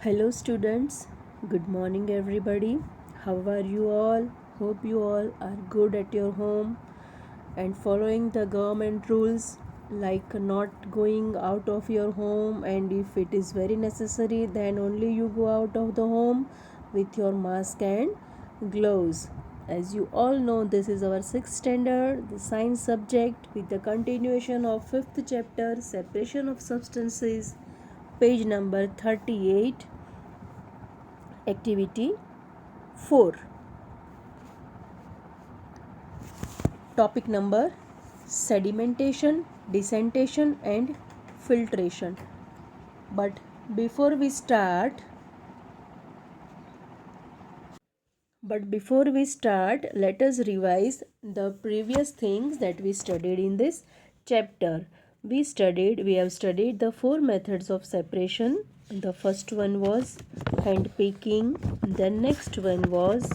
Hello, students. Good morning, everybody. How are you all? Hope you all are good at your home and following the government rules, like not going out of your home, and if it is very necessary, then only you go out of the home with your mask and gloves. As you all know, this is our sixth standard, the science subject, with the continuation of fifth chapter, separation of substances, page number 38. Activity 4. Topic number sedimentation, descentation and filtration. But before we start, let us revise the previous things that we studied in this chapter. We have studied the four methods of separation. The first one was hand picking, the next one was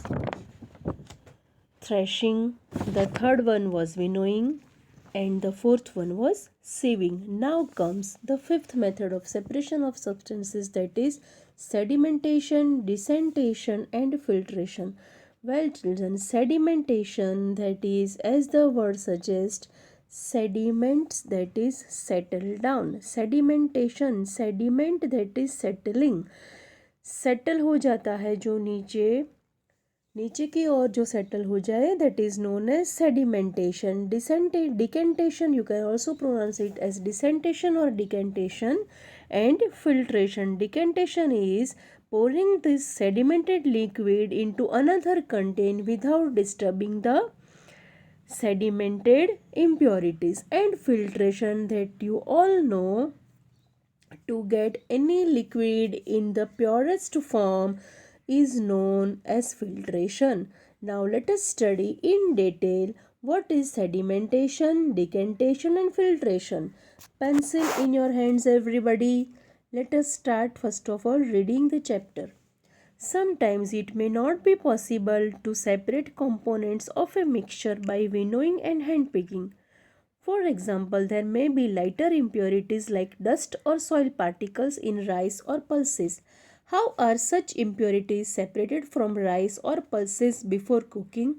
threshing, the third one was winnowing, and the fourth one was sieving. Now comes the fifth method of separation of substances, that is sedimentation, descentation and filtration. Well children, sedimentation, that is, as the word suggests, sediments, that is settle down. Sedimentation, sediment, that is settling. Settle हो जाता है जो नीचे की ओर जो settle हो जाए, that is known as sedimentation. Decantation, you can also pronounce it as decentation और decantation. And filtration. Decantation is pouring this sedimented liquid into another container without disturbing the sedimented impurities. And filtration, that you all know, to get any liquid in the purest form is known as filtration. Now let us study in detail what is sedimentation, decantation and filtration. Pencil in your hands, everybody. Let us start first of all reading the chapter. Sometimes it may not be possible to separate components of a mixture by winnowing and handpicking. For example, there may be lighter impurities like dust or soil particles in rice or pulses. How are such impurities separated from rice or pulses before cooking?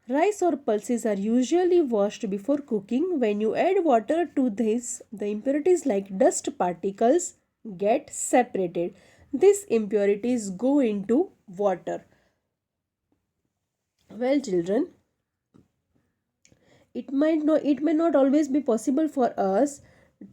Rice or pulses are usually washed before cooking. When you add water to this, the impurities like dust particles get separated. These impurities go into water. Well children, it may not always be possible for us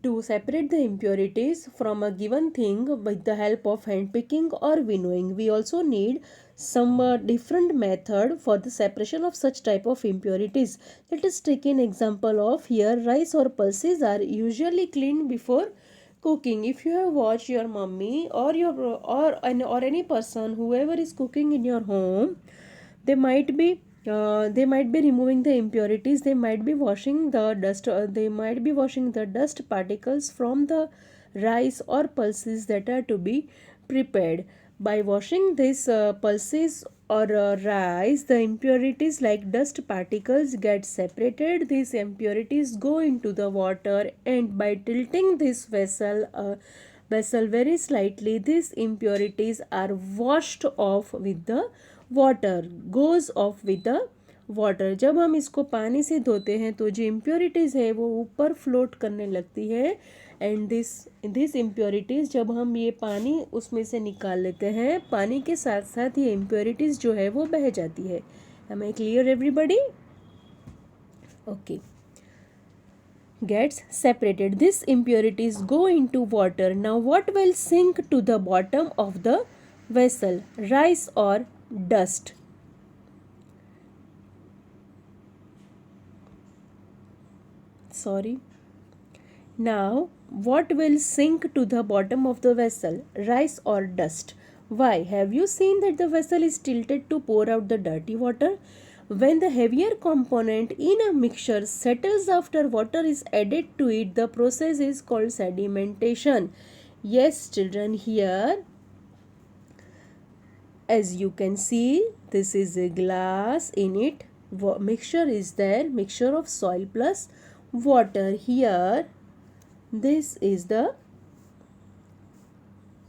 to separate the impurities from a given thing with the help of hand picking or winnowing. We also need some different method for the separation of such type of impurities. Let us take an example of here. Rice or pulses are usually cleaned before cooking. If you have watched your mummy or any person, whoever is cooking in your home, they might be removing the impurities. They might be washing the dust. They might be washing the dust particles from the rice or pulses that are to be prepared. By washing these pulses or rice, the impurities like dust particles get separated. These impurities go into the water, and by tilting this vessel very slightly, these impurities are washed off with the water, goes off with the water. जब हम इसको पानी से धोते हैं तो जो impurities है वो ऊपर फ्लोट करने लगती है. एंड दिस इम्प्योरिटीज़ जब हम ये पानी उसमें से निकाल लेते हैं, पानी के साथ साथ ये इम्प्योरिटीज़ जो है वो बह जाती है. Am I clear everybody? Okay. Gets separated. These impurities go into water. Now what will sink to the bottom of the vessel? Rice or dust? Sorry. Now what will sink to the bottom of the vessel? Rice or dust? Why? Have you seen that the vessel is tilted to pour out the dirty water? When the heavier component in a mixture settles after water is added to it, the process is called sedimentation. Yes children, here as you can see, this is a glass. In it mixture is there, mixture of soil plus water. Here this is the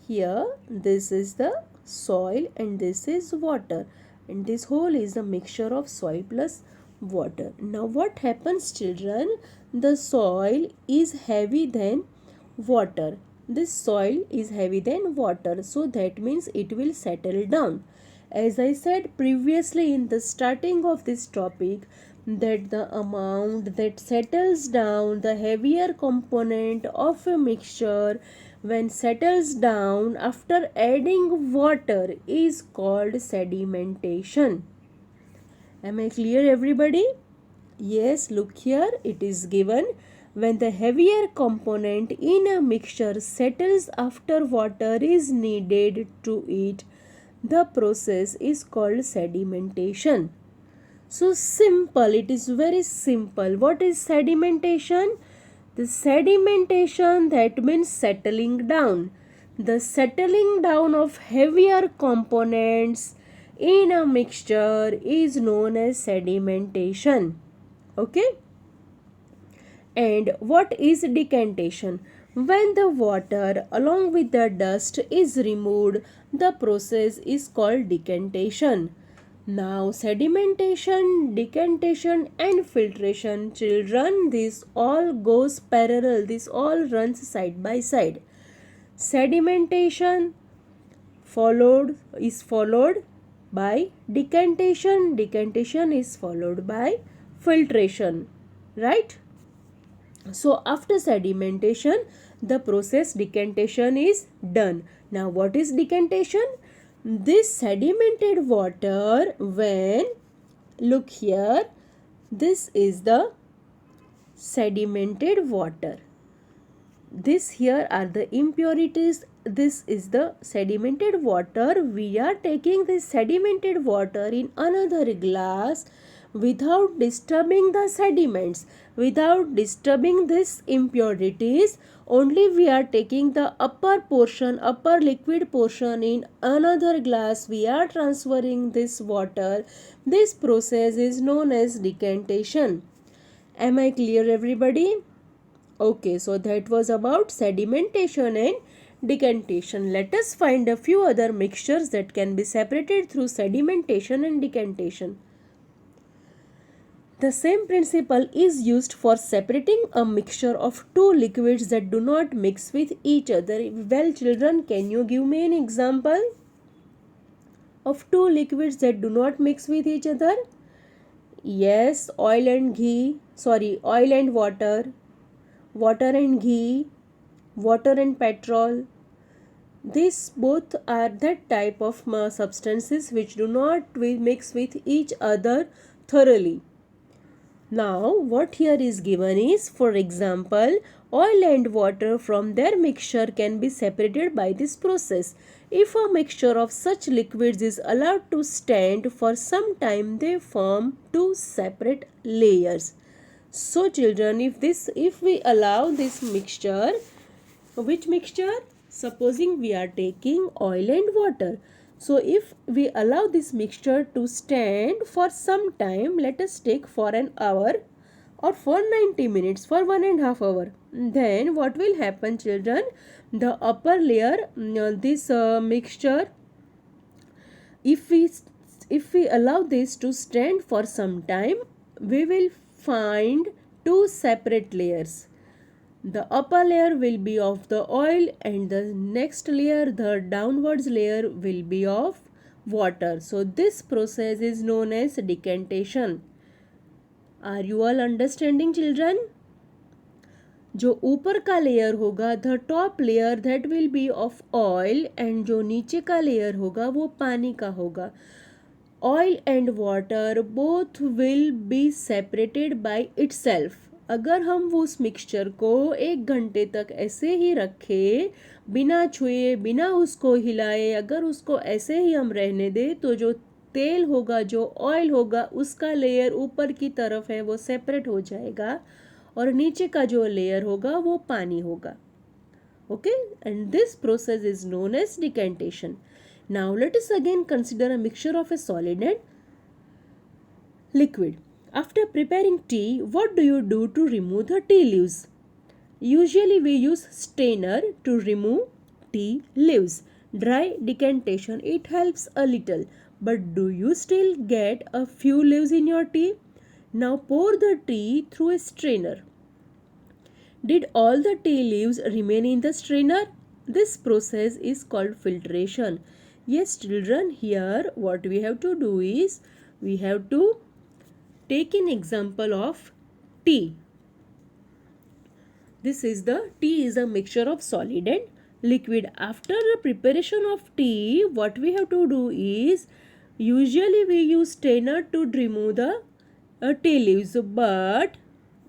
Here this is the soil and this is water, and this whole is a mixture of soil plus water. Now what happens, children? The soil is heavy than water. This soil is heavy than water, so that means it will settle down. As I said previously in the starting of this topic, that the amount that settles down, the heavier component of a mixture when settles down after adding water is called sedimentation. Am I clear, everybody? Yes, look here, it is given when the heavier component in a mixture settles after water is needed to it, the process is called sedimentation. So simple, it is very simple. What is sedimentation? The sedimentation, that means settling down. The settling down of heavier components in a mixture is known as sedimentation. Okay? And what is decantation? When the water along with the dust is removed, the process is called decantation. Now sedimentation, decantation and filtration, children, this all goes parallel, this all runs side by side. Sedimentation is followed by decantation, decantation is followed by filtration, right? So after sedimentation, the process decantation is done. Now what is decantation? This sedimented water, when, look here, this is the sedimented water. This here are the impurities. This is the sedimented water. We are taking this sedimented water in another glass without disturbing the sediments, without disturbing these impurities. Only we are taking the upper portion, upper liquid portion in another glass. We are transferring this water. This process is known as decantation. Am I clear, everybody? Okay, so that was about sedimentation and decantation. Let us find a few other mixtures that can be separated through sedimentation and decantation. The same principle is used for separating a mixture of two liquids that do not mix with each other. Well, children, can you give me an example of two liquids that do not mix with each other? Yes, oil and water, water and ghee, water and petrol. These both are that type of substances which do not mix with each other thoroughly. Now what here is given is, for example, oil and water from their mixture can be separated by this process. If a mixture of such liquids is allowed to stand for some time, they form two separate layers. So children, if we allow this mixture, which mixture? Supposing we are taking oil and water. So if we allow this mixture to stand for some time, let us take for an hour or for 90 minutes, for 1.5 hours. Then what will happen, children? The upper layer, this mixture, if we allow this to stand for some time, we will find two separate layers. The upper layer will be of the oil and the next layer, the downwards layer, will be of water. So this process is known as decantation. Are you all understanding, children? जो ऊपर का layer होगा, the top layer, that will be of oil, and जो नीचे का layer होगा वो पानी का होगा. Oil and water both will be separated by itself. अगर हम वो उस मिक्सचर को 1 घंटे तक ऐसे ही रखें, बिना छुए, बिना उसको हिलाए, अगर उसको ऐसे ही हम रहने दें, तो जो तेल होगा, जो ऑयल होगा, उसका लेयर ऊपर की तरफ है वो सेपरेट हो जाएगा और नीचे का जो लेयर होगा वो पानी होगा. Okay, and this process is known as decantation. Now let us again consider a mixture of a solid and liquid. After preparing tea, what do you do to remove the tea leaves? Usually we use strainer to remove tea leaves. Dry decantation, it helps a little. But do you still get a few leaves in your tea? Now pour the tea through a strainer. Did all the tea leaves remain in the strainer? This process is called filtration. Yes, children, here what we have to do is we have to take an example of tea. This is the tea is a mixture of solid and liquid. After the preparation of tea, what we have to do is usually we use strainer to remove the tea leaves, but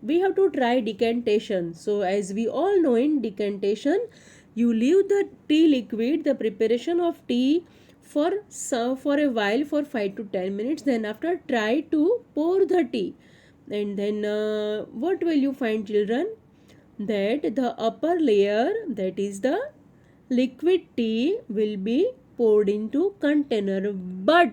we have to try decantation. So as we all know, in decantation you leave the tea liquid, the preparation of tea for a while, for 5 to 10 minutes. Then after try to pour the tea, and then what will you find, children? That the upper layer, that is the liquid tea, will be poured into container. But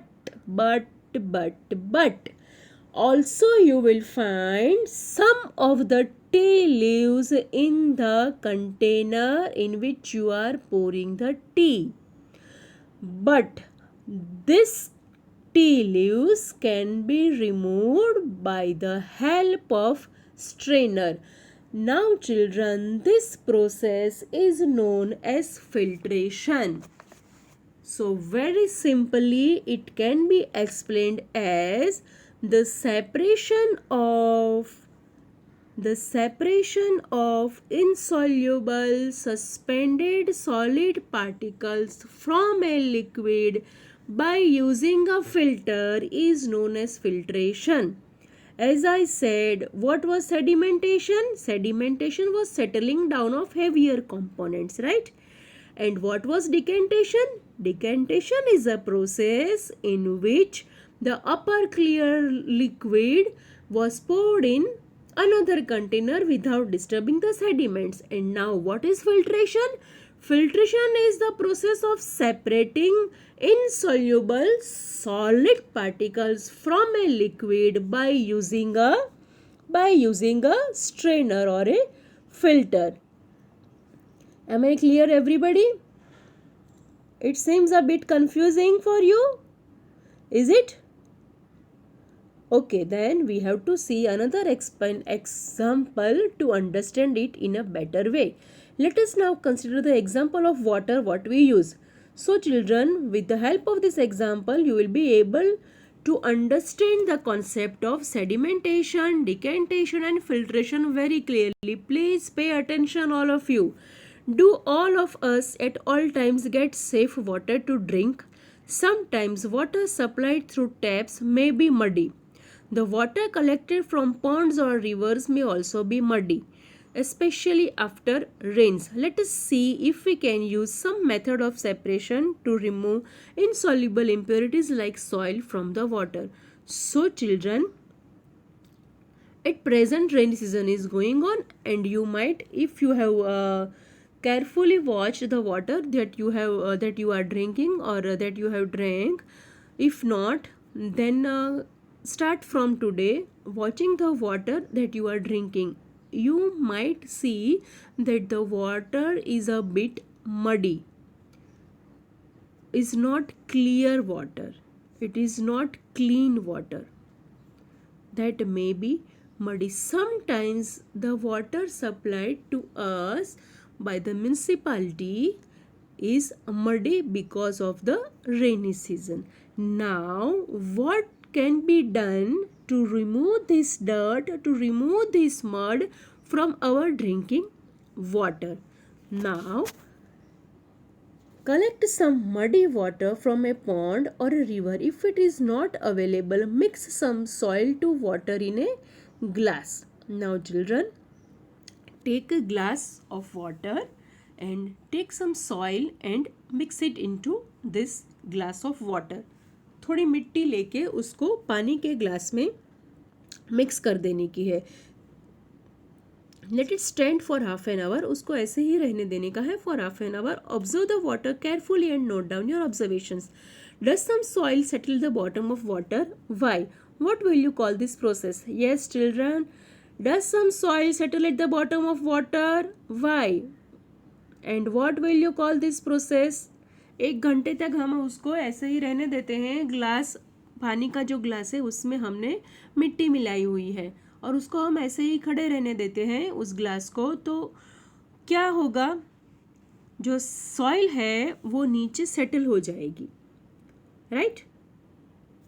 also you will find some of the tea leaves in the container in which you are pouring the tea. But this tea leaves can be removed by the help of strainer. Now children, this process is known as filtration. So very simply it can be explained as the separation of insoluble suspended solid particles from a liquid by using a filter is known as filtration. As I said, what was sedimentation? Sedimentation was settling down of heavier components, right? And what was decantation? Decantation is a process in which the upper clear liquid was poured in another container without disturbing the sediments. And now what is filtration? Filtration is the process of separating insoluble solid particles from a liquid by using a strainer or a filter. Am I clear, everybody? It seems a bit confusing for you, is it? Okay, then we have to see another example to understand it in a better way. Let us now consider the example of water what we use. So children, with the help of this example, you will be able to understand the concept of sedimentation, decantation and filtration very clearly. Please pay attention, all of you. Do all of us at all times get safe water to drink? Sometimes water supplied through taps may be muddy. The water collected from ponds or rivers may also be muddy, especially after rains. Let us see if we can use some method of separation to remove insoluble impurities like soil from the water. So children, at present rainy season is going on, and you might, if you have carefully watched the water that you have that you are drinking or that you have drank, if not, then start from today watching the water that you are drinking. You might see that the water is a bit muddy, is not clear water, it is not clean water, that may be muddy. Sometimes the water supplied to us by the municipality is muddy because of the rainy season. Now what can be done to remove this dirt, to remove this mud from our drinking water? Now collect some muddy water from a pond or a river. If it is not available, mix some soil to water in a glass. Now children, take a glass of water and take some soil and mix it into this glass of water. थोड़ी मिट्टी लेके उसको पानी के glass में mix कर देने की है. Let it stand for half an hour. उसको ऐसे ही रहने देने का है for half an hour. Observe the water carefully and note down your observations. Does some soil settle the bottom of water? Why? What will you call this process? Yes, children. Does some soil settle at the bottom of water? Why? And what will you call this process? 1 घंटे तक हम उसको ऐसे ही रहने देते हैं, glass, पानी का जो ग्लास है उसमें हमने मिट्टी मिलाई हुई है और उसको हम ऐसे ही खड़े रहने देते हैं उस ग्लास को, तो क्या होगा? जो सॉइल है वो नीचे सेटल हो जाएगी, right?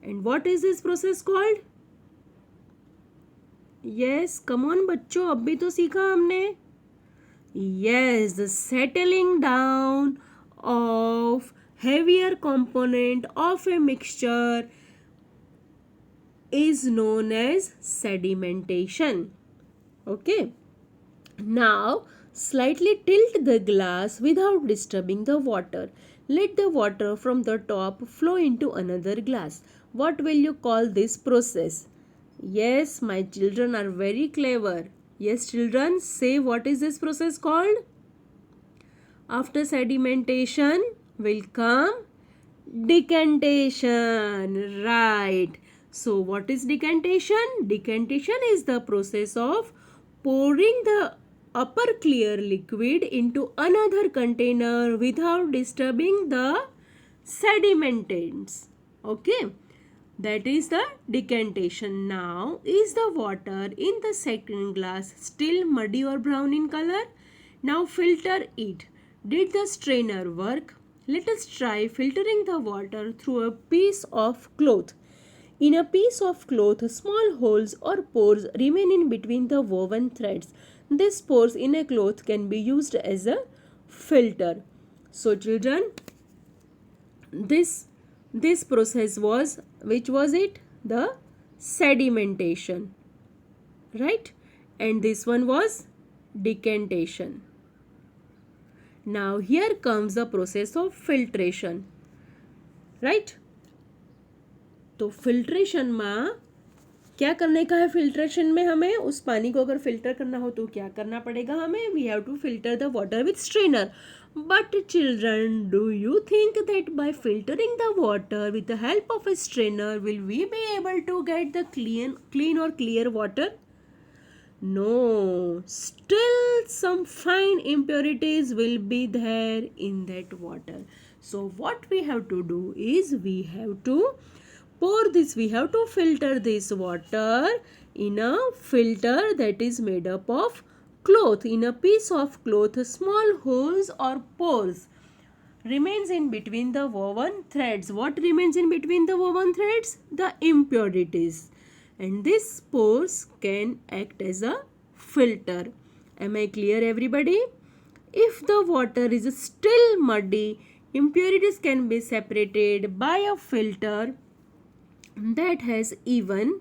And what is this process called? Yes, come on बच्चों, अब भी तो सीखा हमने. Yes, the settling down of heavier component of a mixture is known as sedimentation. Okay. Now, slightly tilt the glass without disturbing the water. Let the water from the top flow into another glass. What will you call this process? Yes, my children are very clever. Yes, children, say what is this process called? After sedimentation will come decantation. Right. So what is decantation? Decantation is the process of pouring the upper clear liquid into another container without disturbing the sediments. Okay. That is the decantation. Now, is the water in the second glass still muddy or brown in color? Now filter it. Did the strainer work? Let us try filtering the water through a piece of cloth. In a piece of cloth, small holes or pores remain in between the woven threads. These pores in a cloth can be used as a filter. So children, this process was, which was it? The sedimentation, right? And this one was decantation. Now here comes the process of filtration, right? तो filtration में क्या करने का है? Filtration में हमें उस पानी को अगर फिल्टर करना हो तो क्या करना पड़ेगा हमें? We have to filter the water with strainer. But children, do you think that by filtering the water with the help of a strainer, will we be able to get the clean or clear water? No, still some fine impurities will be there in that water. So what we have to do is we have to we have to filter this water in a filter that is made up of cloth. In a piece of cloth, small holes or pores remains in between the woven threads. What remains in between the woven threads? The impurities. And these pores can act as a filter. Am I clear, everybody? If the water is still muddy, impurities can be separated by a filter that has even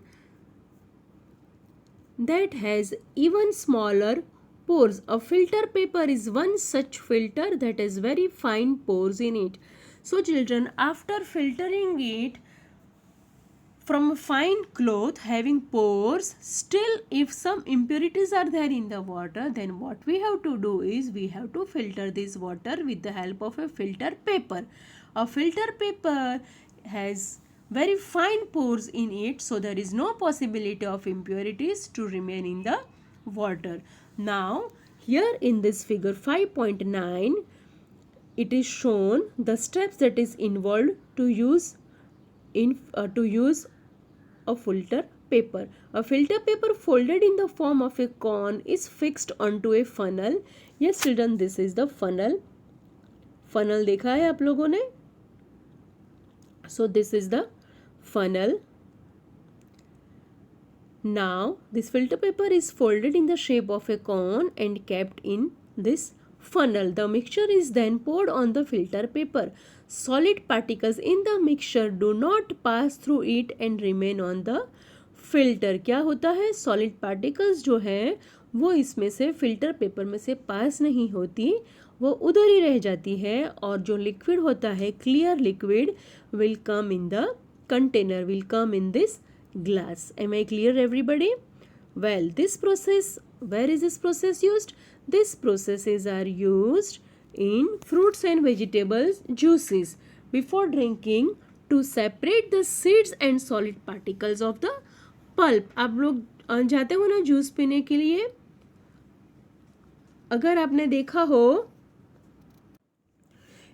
smaller pores. A filter paper is one such filter that has very fine pores in it. So children, after filtering it from a fine cloth having pores, still if some impurities are there in the water, then what we have to do is we have to filter this water with the help of a filter paper. A filter paper has very fine pores in it, so there is no possibility of impurities to remain in the water. Now here in this figure 5.9, it is shown the steps that is involved to use a filter paper. A filter paper folded in the form of a cone is fixed onto a funnel. Yes children, this is the funnel. Funnel देखा है आप लोगों ने? So this is the funnel. Now this filter paper is folded in the shape of a cone and kept in this funnel. The mixture is then poured on the filter paper. Solid particles in the mixture do not pass through it and remain on the filter. क्या होता है? Solid particles जो है वो इसमें से filter paper में से पास नहीं होती, वो उधर ही रह जाती है और जो liquid होता है, clear liquid will come in the container, will come in this glass. Am I clear, everybody? Well, this process, where is this process used? These processes are used in fruits and vegetables juices before drinking to separate the seeds and solid particles of the pulp. आप लोग जाते हो ना juice पीने के लिए, अगर आपने देखा हो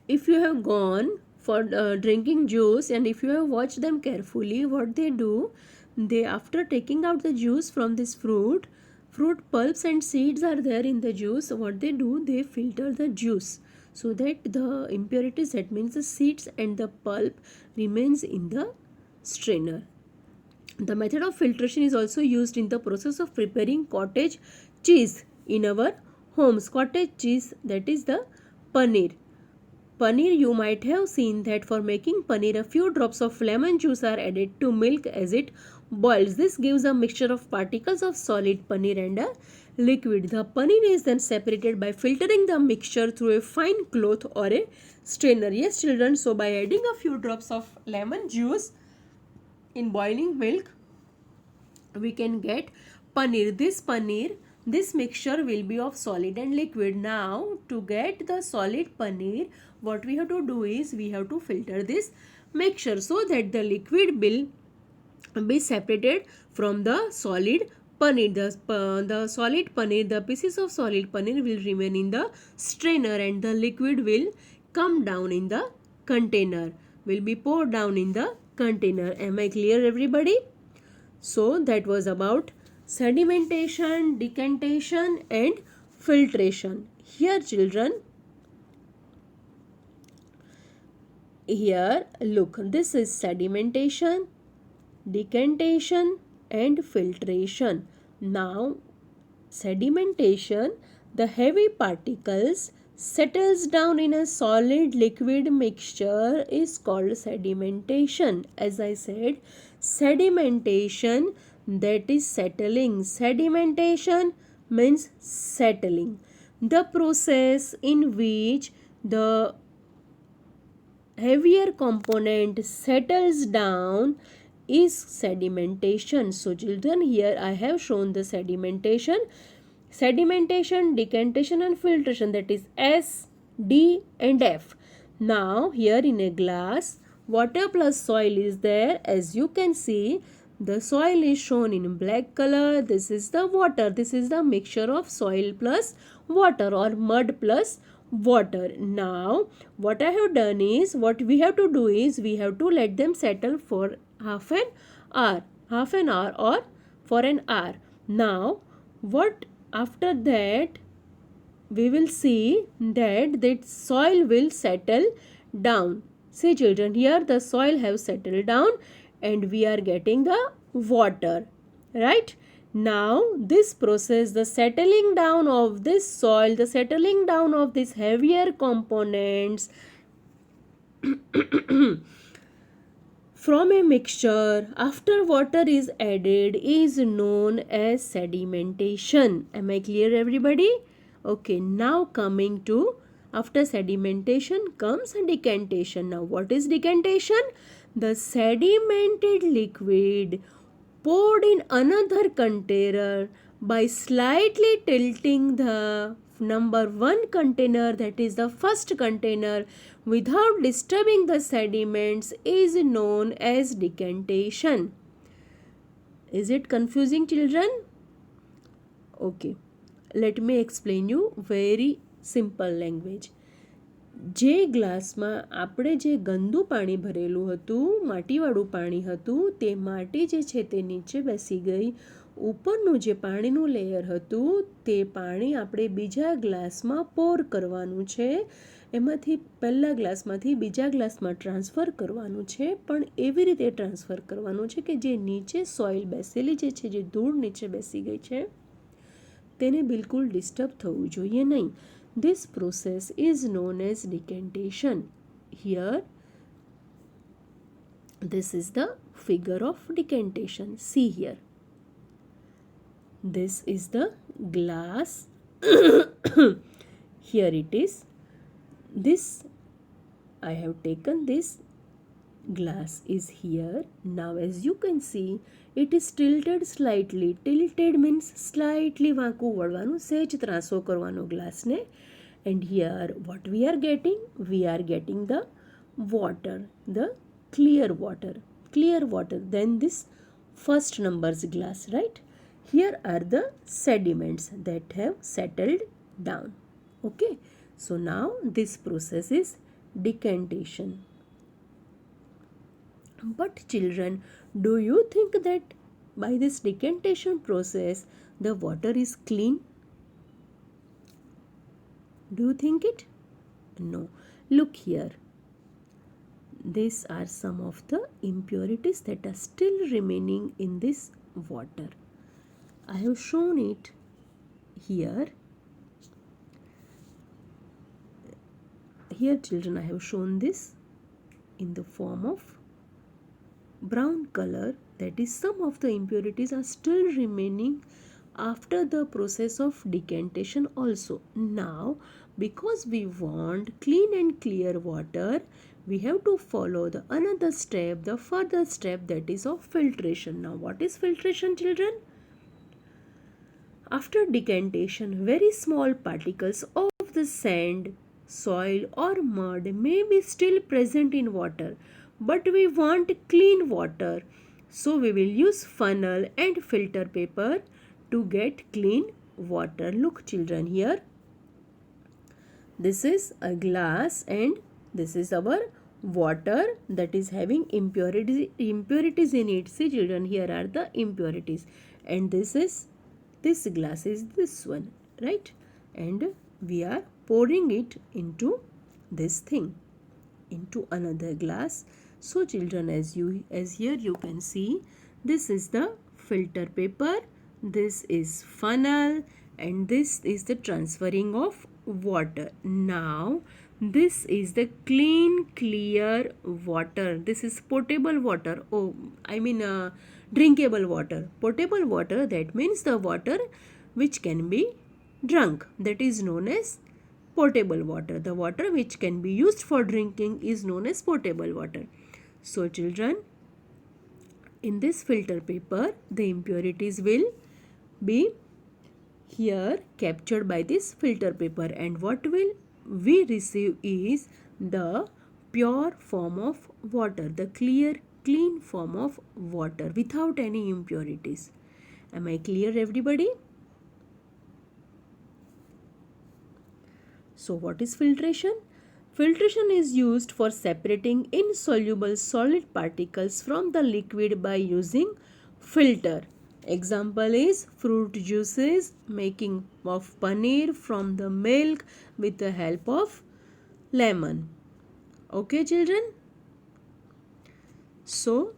if you have gone for drinking juice, and if you have watched them carefully, what they do, they, after taking out the juice from this fruit pulps and seeds are there in the juice, what they do, they filter the juice so that the impurities, that means the seeds and the pulp, remains in the strainer. The method of filtration is also used in the process of preparing cottage cheese in our homes. Cottage cheese, that is the paneer. Paneer, you might have seen that for making paneer, a few drops of lemon juice are added to milk as it boils. This gives a mixture of particles of solid paneer and a liquid. The paneer is then separated by filtering the mixture through a fine cloth or a strainer. Yes, children, so by adding a few drops of lemon juice in boiling milk, we can get paneer. This mixture will be of solid and liquid. Now, to get the solid paneer, what we have to do is we have to filter this mixture so that the liquid will be separated from the solid paneer. The solid paneer, the pieces of solid paneer will remain in the strainer, and the liquid will come down in the container, will be poured down in the container. Am I clear, everybody? So that was about sedimentation, decantation and filtration. Here, children, here look, this is sedimentation, decantation and filtration. Now, sedimentation, the heavy particles settles down in a solid liquid mixture, is called sedimentation. As I said, sedimentation, that is settling. Sedimentation means settling. The process in which the heavier component settles down is sedimentation. So children, here I have shown the sedimentation, decantation and filtration, that is S, D and F. Now here in a glass, water plus soil is there. As you can see, the soil is shown in black color. This is the water. This is the mixture of soil plus water or mud plus water. Now what I have done is, what we have to do is, we have to let them settle for half an hour or for an hour. Now what, after that we will see that the soil will settle down. See children, here the soil have settled down and we are getting the water, right? Now this process, the settling down of this soil, the settling down of these heavier components from a mixture after water is added, is known as sedimentation. Am I clear, everybody? Okay, now coming to, after sedimentation comes decantation. Now what is decantation? The sedimented liquid poured in another container by slightly tilting the number 1 container, that is the first container, without disturbing the sediments, is known as decantation. Is it confusing, children? Okay, let me explain you very simple language. જે ગ્લાસમાં આપણે જે ગંદુ પાણી ભરેલું હતું, માટીવાળું પાણી હતું, તે માટી જે છે તે નીચે બેસી ગઈ. ઉપરનું જે પાણીનું લેયર હતું, તે પાણી આપણે બીજા ગ્લાસમાં પોર કરવાનું છે. એમાંથી પહેલા ગ્લાસમાંથી બીજા ગ્લાસમાં ટ્રાન્સફર કરવાનું છે, પણ એવી રીતે ટ્રાન્સફર કરવાનું છે કે જે નીચે સોઇલ બેસેલી જે છે, જે ધૂળ નીચે બેસી ગઈ છે, તેને બિલકુલ ડિસ્ટર્બ થવું જોઈએ નહીં. This process is known as decantation. Here, this is the figure of decantation. See here. This is the glass. Here it is. This, I have taken this glass is here. Now as you can see, it is tilted slightly. Tilted means slightly વાંકું વળવાનું, સહેજ ત્રાસો કરવાનો ગ્લાસને. And here what we are getting? We are getting the water, the clear water. Then this first number's glass, right? Here are the sediments that have settled down. Okay. So now this process is decantation. But children, do you think that by this decantation process the water is clean? Do you think it? No. Look here. These are some of the impurities that are still remaining in this water. I have shown it here. Here children, I have shown this in the form of brown color, that is some of the impurities are still remaining after the process of decantation also. Now because we want clean and clear water, we have to follow the another step, the further step, that is of filtration. Now what is filtration children? After decantation, very small particles of the sand, soil or mud may be still present in water, but we want clean water. So we will use funnel and filter paper to get clean water. Look children, here. This is a glass and this is our water that is having impurities in it. See children, here are the impurities, and this glass is this one, right? And we are pouring it into this thing, into another glass. So children, as here you can see, this is the filter paper, this is funnel, and this is the transferring of water. Now this is the clean clear water. This is potable water. Drinkable water. Potable water, that means the water which can be drunk, that is known as potable water. The water which can be used for drinking is known as potable water. So children, in this filter paper, the impurities will be here captured by this filter paper, and what will we receive is the pure form of water, the clear clean form of water without any impurities. Am I clear everybody? So what is filtration? Filtration is used for separating insoluble solid particles from the liquid by using filter. Example is fruit juices, making of paneer from the milk with the help of lemon. Okay children? So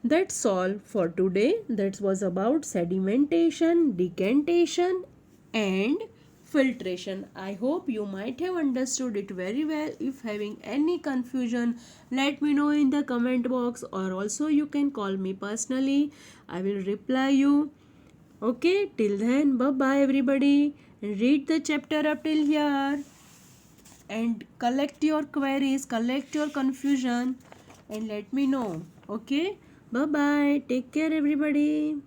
that's all for today. That was about sedimentation, decantation and filtration. I hope you might have understood it very well. If having any confusion, let me know in the comment box, or also you can call me personally. I will reply you. Okay, till then, bye bye everybody, and read the chapter up till here and collect your queries, collect your confusion and let me know. Okay, bye bye, take care everybody.